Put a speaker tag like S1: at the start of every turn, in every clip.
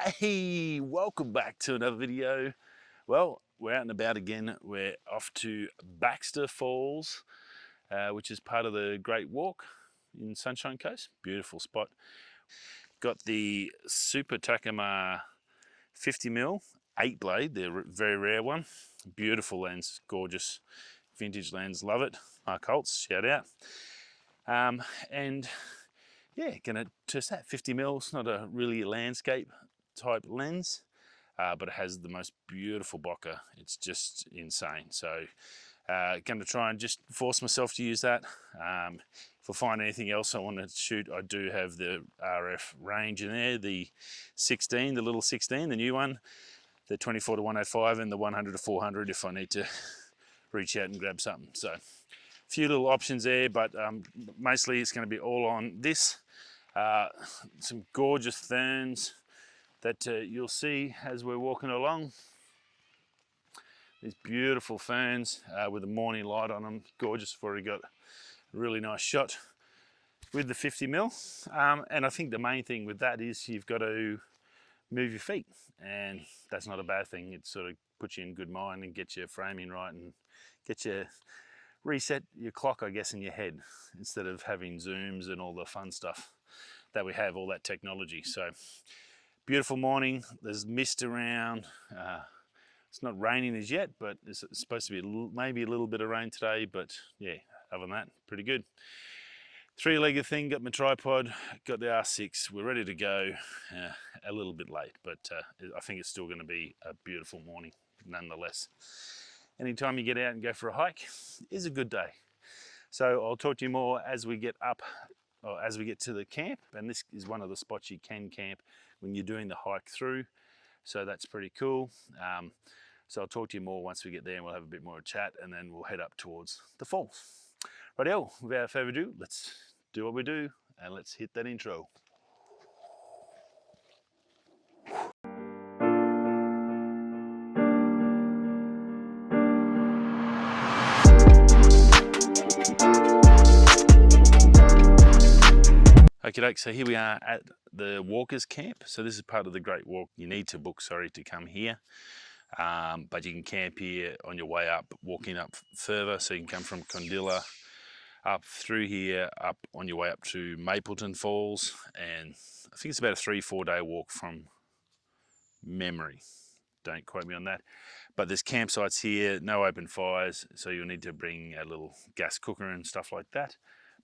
S1: Hey, welcome back to another video. Well, we're out and about again. We're off to Baxter Falls, which is part of the Great Walk in Sunshine Coast. Beautiful spot. Got the Super Takumar 50mm 8-blade, the very rare one. Beautiful lens, gorgeous vintage lens, love it. Mark Holtz, shout out. And yeah, gonna test that. 50mm, it's not a really landscape type lens, but it has the most beautiful bokeh. It's just insane. So going to try and just force myself to use that. If I find anything else I want to shoot, I do have the RF range in there, the 16, the little 16, the new one, the 24 to 105 and the 100 to 400 if I need to reach out and grab something. So a few little options there, but mostly it's going to be all on this. Some gorgeous ferns that you'll see as we're walking along. These beautiful ferns with the morning light on them, gorgeous. I've already got a really nice shot with the 50mm. And I think the main thing with that is you've got to move your feet, and that's not a bad thing. It sort of puts you in good mind and gets your framing right and get you reset your clock, I guess, in your head, instead of having zooms and all the fun stuff that we have, all that technology. So beautiful morning, there's mist around. It's not raining as yet, but it's supposed to be maybe a little bit of rain today, but yeah, other than that, pretty good. Three-legged thing, got my tripod, got the R6, we're ready to go. A little bit late, but I think it's still going to be a beautiful morning nonetheless. Anytime you get out and go for a hike is a good day. So I'll talk to you more as we get up, or as we get to the camp, and this is one of the spots you can camp when you're doing the hike through, so that's pretty cool. So I'll talk to you more once we get there, and we'll have a bit more chat, and then we'll head up towards the falls. Rightio, without further ado, let's do what we do, and let's hit that intro. Okay, so here we are at the walkers camp. So this is part of the Great Walk. You need to book, to come here. But you can camp here on your way up, walking up further. So you can come from Condilla up through here, up on your way up to Mapleton Falls. And I think it's about a 3-4 day walk from memory. Don't quote me on that. But there's campsites here, no open fires. So you'll need to bring a little gas cooker and stuff like that.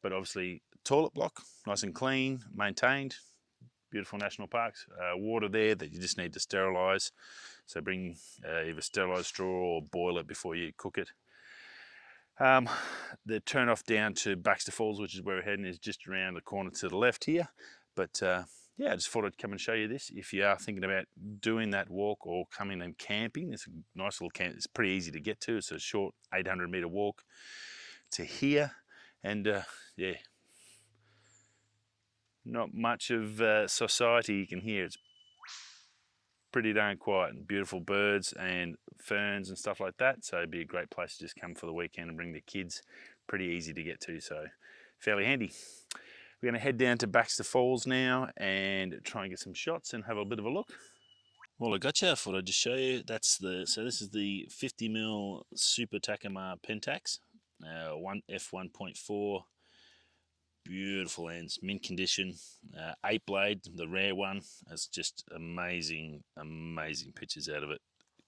S1: But obviously, toilet block, nice and clean, maintained. Beautiful national parks. Water there that you just need to sterilise. So bring either sterilised straw or boil it before you cook it. The turn off down to Baxter Falls, which is where we're heading, is just around the corner to the left here. But yeah, I just thought I'd come and show you this. If you are thinking about doing that walk or coming and camping, it's a nice little camp. It's pretty easy to get to. It's a short 800-metre walk to here. And yeah, not much of society you can hear. It's pretty darn quiet, and beautiful birds and ferns and stuff like that. So it'd be a great place to just come for the weekend and bring the kids. Pretty easy to get to, so fairly handy. We're going to head down to Baxter Falls now and try and get some shots and have a bit of a look. Well, I got you. I thought I'd just show you. So this is the 50mm Super Takumar Pentax, F1.4. Beautiful lens, mint condition, 8-blade, the rare one. It's just amazing pictures out of it.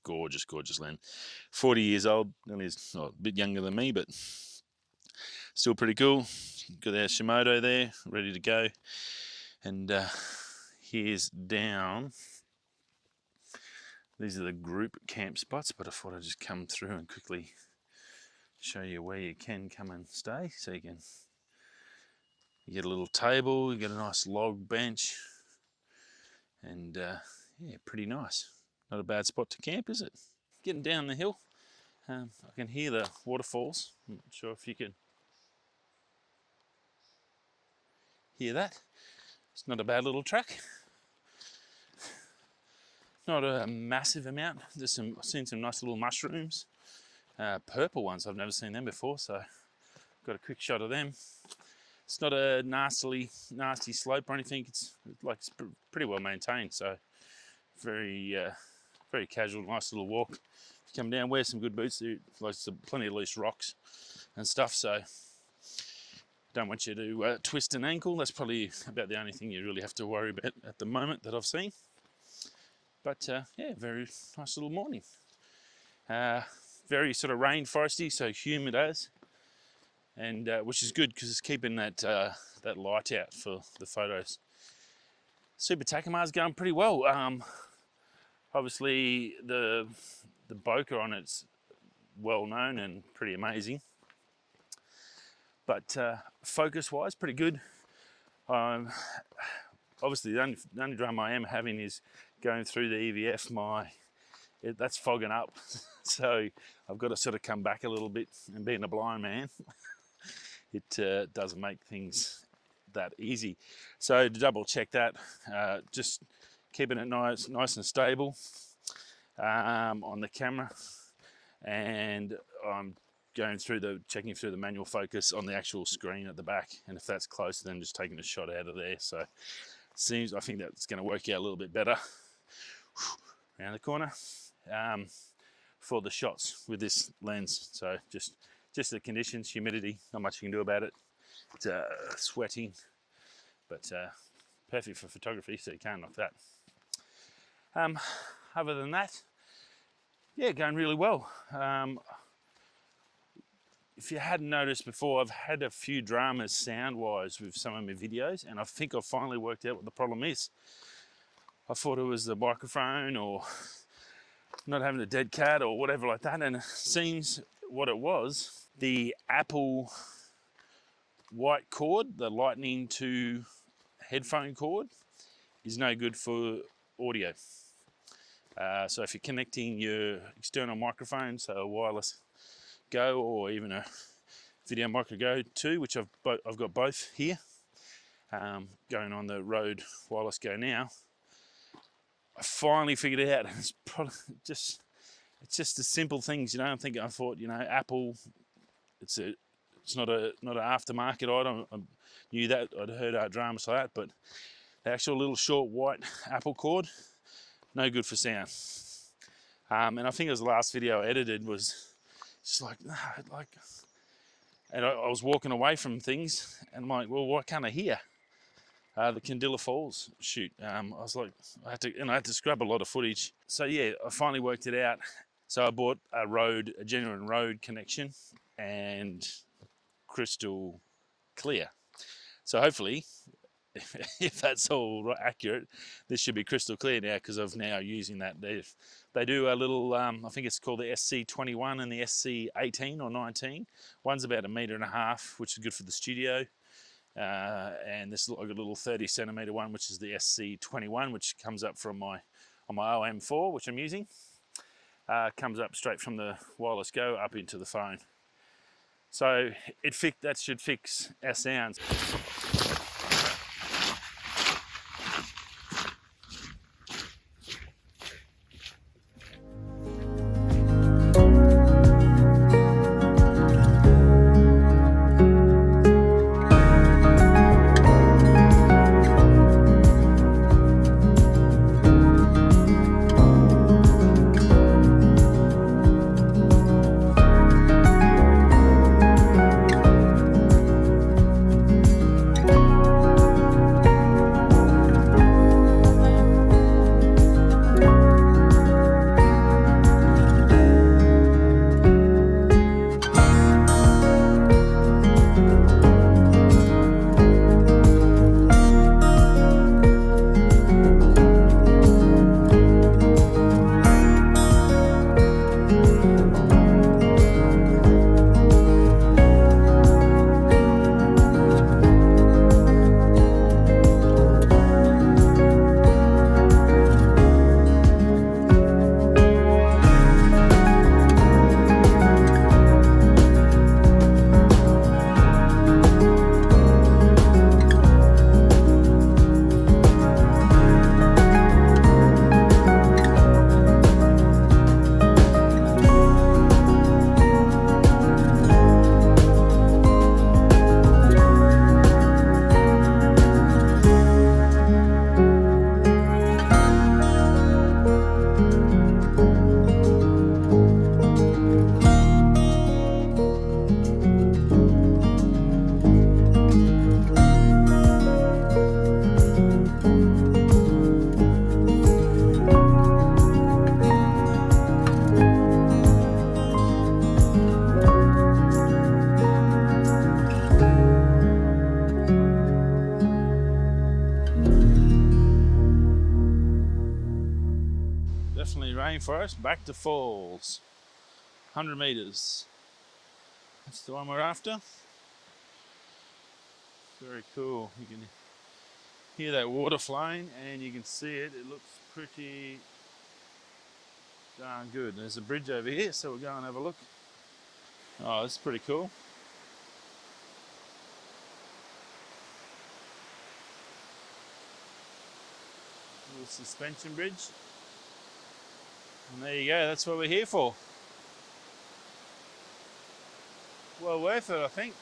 S1: Gorgeous lens. 40 years old, only a bit younger than me, but still pretty cool. Got our Shimoto there, ready to go. And here's down. These are the group camp spots, but I thought I'd just come through and quickly show you where you can come and stay. So you get a little table, you get a nice log bench, and yeah, pretty nice. Not a bad spot to camp, is it? Getting down the hill, I can hear the waterfalls. I'm not sure if you can hear that. It's not a bad little track. Not a massive amount. I've seen some nice little mushrooms, purple ones. I've never seen them before, so got a quick shot of them. It's not a nasty slope or anything. It's pretty well maintained, so very very casual, nice little walk. Come down, wear some good boots. There's plenty of loose rocks and stuff, so don't want you to twist an ankle. That's probably about the only thing you really have to worry about at the moment that I've seen. But yeah, very nice little morning. Very sort of rainforesty, so humid as, and which is good because it's keeping that that light out for the photos. Super Takumar's going pretty well. Obviously the bokeh on it's well known and pretty amazing, but focus wise pretty good. Obviously the only drum I am having is going through the EVF. That's fogging up, so I've got to sort of come back a little bit, and being a blind man it doesn't make things that easy. So to double check that, just keeping it nice and stable on the camera, and I'm checking through the manual focus on the actual screen at the back, and if that's close, then just taking a shot out of there. So I think that's going to work out a little bit better around the corner for the shots with this lens. So just the conditions, humidity, not much you can do about it. It's sweating, but perfect for photography, so you can't knock that. Other than that, yeah, going really well. If you hadn't noticed before, I've had a few dramas sound-wise with some of my videos, and I think I've finally worked out what the problem is. I thought it was the microphone or not having a dead cat or whatever like that, and it seems what it was, the Apple white cord, the lightning to headphone cord, is no good for audio. So if you're connecting your external microphone, so a wireless Go or even a video micro Go 2, which I've got both here, going on the Rode Wireless Go now, I finally figured it out. It's probably it's just the simple things, you know. I thought, you know, Apple, it's not an aftermarket item. I knew that, I'd heard dramas like that, but the actual little short white Apple cord, no good for sound. And I think it was the last video I edited was just like, and I was walking away from things, and I'm like, well, why can't I hear? The Candilla Falls shoot. I was like, I had to scrub a lot of footage. So yeah, I finally worked it out. So I bought a genuine Rode connection and crystal clear. So hopefully, if that's all accurate, this should be crystal clear now, because I'm now using that. They do a little, I think it's called the SC21 and the SC18 or 19. One's about 1.5 meters, which is good for the studio. And this I've got a little 30 centimeter one, which is the SC21, which comes up from on my OM4, which I'm using. Comes up straight from the wireless Go up into the phone. So that should fix our sounds. Definitely rainforest. Baxter Falls, 100 meters. That's the one we're after. Very cool. You can hear that water flowing and you can see it. It looks pretty darn good. There's a bridge over here, so we'll go and have a look. Oh, this is pretty cool. Little suspension bridge. And there you go, that's what we're here for. Well worth it, I think.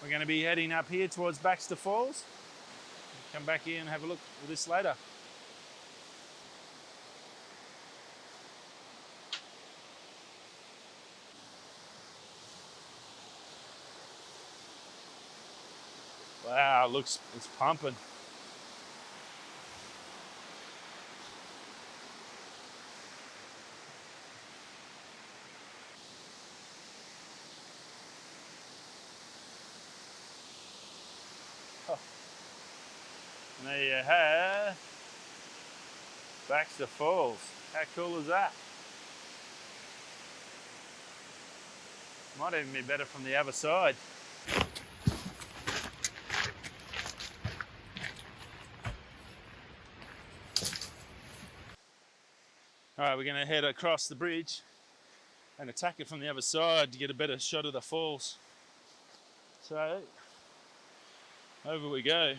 S1: We're going to be heading up here towards Baxter Falls. Come back here and have a look at this later. Wow, it's pumping. Oh. And there you have Baxter Falls. How cool is that? Might even be better from the other side. All right, we're going to head across the bridge and attack it from the other side to get a better shot of the falls. So, over we go.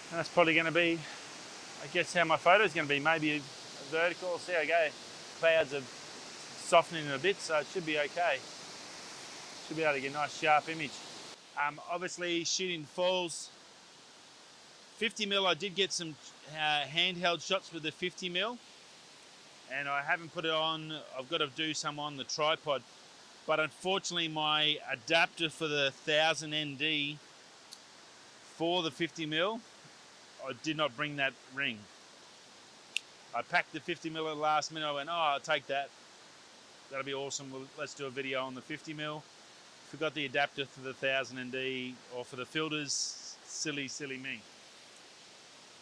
S1: And that's probably going to be, I guess, how my photo is going to be. Maybe vertical. See how I go. Clouds are softening a bit, so it should be okay. Should be able to get a nice sharp image. Obviously, shooting falls. 50mm, I did get some handheld shots with the 50mm, and I haven't put it on. I've got to do some on the tripod, but unfortunately, my adapter for the 1000 ND for the 50mm, I did not bring that ring. I packed the 50mm at the last minute. I went, oh, I'll take that. That'll be awesome. Let's do a video on the 50mm. Forgot the adapter for the 1000 ND or for the filters. Silly me.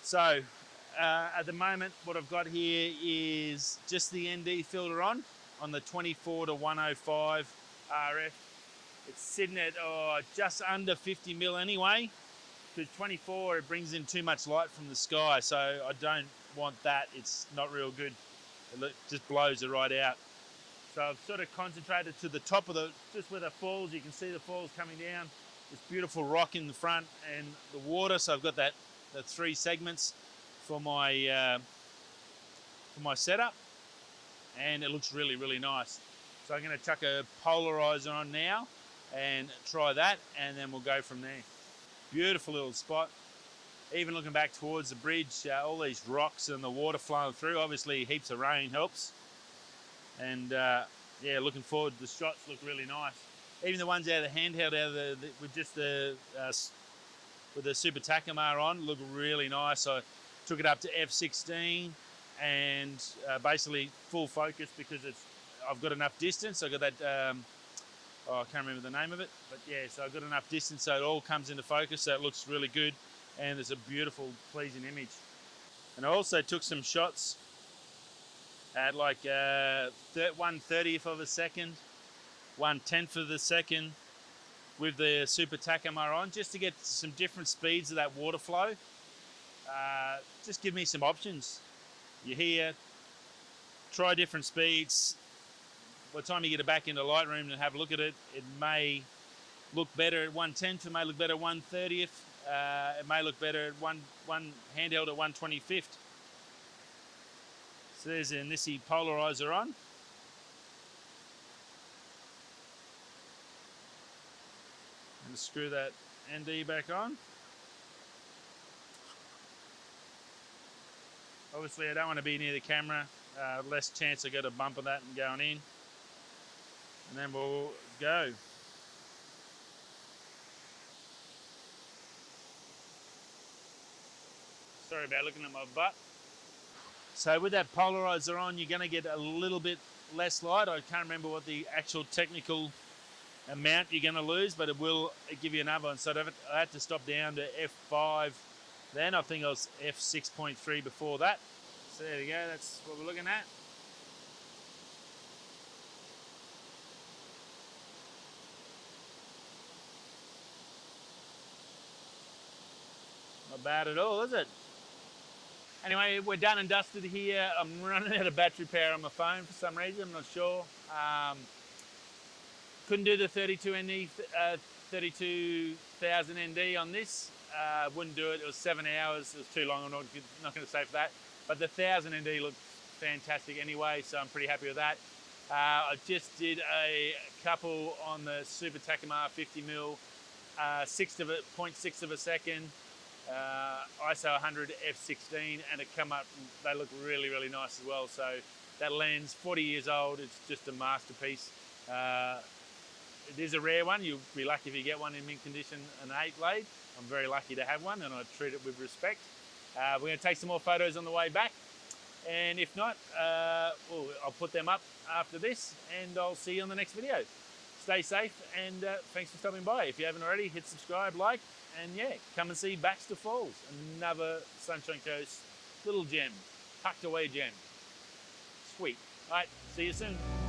S1: So, at the moment, what I've got here is just the ND filter on the 24 to 105 RF. It's sitting at just under 50mm anyway. Because 24, it brings in too much light from the sky, so I don't want that. It's not real good. It just blows it right out. So I've sort of concentrated to the top of just where the falls. You can see the falls coming down. This beautiful rock in the front and the water. So I've got the 3 segments for my setup, and it looks really nice. So I'm going to chuck a polarizer on now and try that, and then we'll go from there. Beautiful little spot. Even looking back towards the bridge, all these rocks and the water flowing through. Obviously, heaps of rain helps. And yeah, looking forward. The shots look really nice. Even the ones out of the handheld, with just with the Super Takumar on, look really nice. I took it up to f16 and basically full focus because I've got enough distance. I got that. I can't remember the name of it, but yeah, so I've got enough distance so it all comes into focus, so it looks really good, and there's a beautiful, pleasing image. And I also took some shots at like 1/30th of a second, 1/10th of a second with the Super Takumar on, just to get some different speeds of that water flow. Just give me some options. You're here, try different speeds. By the time you get it back into Lightroom and have a look at it, it may look better at 1/10th, it may look better at 1/30th, it may look better at one handheld at 1/25th. So there's a Nissi polarizer on. And screw that ND back on. Obviously I don't want to be near the camera, less chance I got a bump of that and going in. And then we'll go. Sorry about looking at my butt. So with that polarizer on, you're going to get a little bit less light. I can't remember what the actual technical amount you're going to lose, but it will give you another one. So I had to stop down to F5 then. I think I was F6.3 before that. So there we go, that's what we're looking at. Not bad at all, is it? Anyway, we're done and dusted here. I'm running out of battery power on my phone for some reason, I'm not sure. Couldn't do the 32,000 ND on this. Wouldn't do it, it was 7 hours, it was too long, I'm not going to say for that. But the 1000 ND looked fantastic anyway, so I'm pretty happy with that. I just did a couple on the Super Takumar 50mm, 0.6 of a second, ISO 100 f16, and it come up, they look really, really nice as well. So that lens, 40 years old, it's just a masterpiece. It is a rare one. You'll be lucky if you get one in mint condition, an 8 blade. I'm very lucky to have one, and I treat it with respect. We're going to take some more photos on the way back, and if not, I'll put them up after this, and I'll see you on the next video. Stay safe, and thanks for stopping by. If you haven't already, hit subscribe, like, and yeah, come and see Baxter Falls, another Sunshine Coast little gem, tucked away gem. Sweet. All right, see you soon.